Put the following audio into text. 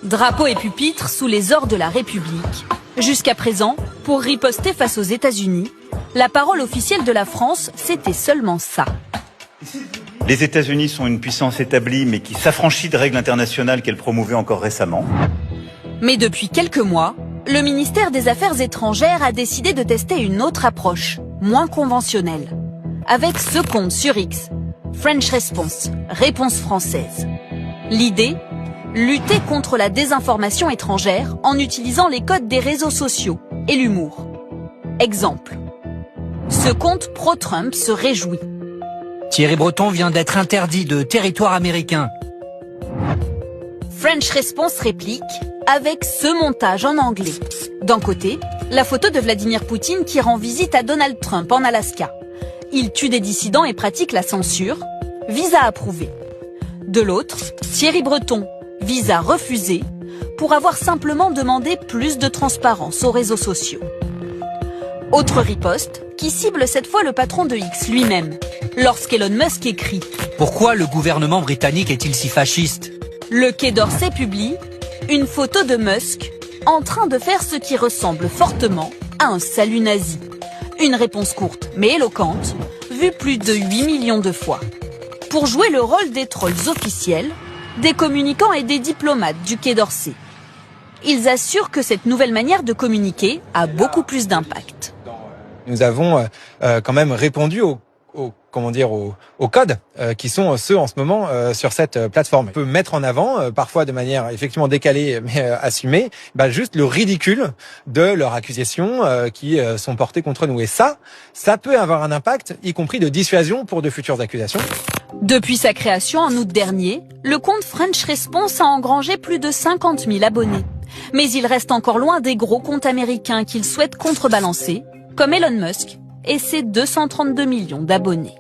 Drapeau et pupitre sous les ors de la République. Jusqu'à présent, pour riposter face aux États-Unis, la parole officielle de la France, c'était seulement ça. Les États-Unis sont une puissance établie, mais qui s'affranchit de règles internationales qu'elle promouvait encore récemment. Mais depuis quelques mois, le ministère des Affaires étrangères a décidé de tester une autre approche, moins conventionnelle. Avec ce compte sur X, French Response, réponse française. L'idée ? Lutter contre la désinformation étrangère en utilisant les codes des réseaux sociaux et l'humour. Exemple. Ce compte pro-Trump se réjouit. Thierry Breton vient d'être interdit de territoire américain. French Response réplique avec ce montage en anglais. D'un côté, la photo de Vladimir Poutine qui rend visite à Donald Trump en Alaska. Il tue des dissidents et pratique la censure. Visa approuvé. De l'autre, Thierry Breton, visa refusé, pour avoir simplement demandé plus de transparence aux réseaux sociaux. Autre riposte, qui cible cette fois le patron de X lui-même, lorsqu'Elon Musk écrit « Pourquoi le gouvernement britannique est-il si fasciste ?» Le Quai d'Orsay publie une photo de Musk en train de faire ce qui ressemble fortement à un salut nazi. Une réponse courte mais éloquente, vue plus de 8 millions de fois. Pour jouer le rôle des trolls officiels, des communicants et des diplomates du Quai d'Orsay. Ils assurent que cette nouvelle manière de communiquer a beaucoup plus d'impact. Nous avons quand même répondu aux codes qui sont ceux en ce moment sur cette plateforme. On peut mettre en avant, parfois de manière effectivement décalée mais assumée, juste le ridicule de leurs accusations qui sont portées contre nous. Et ça peut avoir un impact, y compris de dissuasion pour de futures accusations. Depuis sa création en août dernier, le compte French Response a engrangé plus de 50 000 abonnés. Mais il reste encore loin des gros comptes américains qu'il souhaite contrebalancer, comme Elon Musk et ses 232 millions d'abonnés.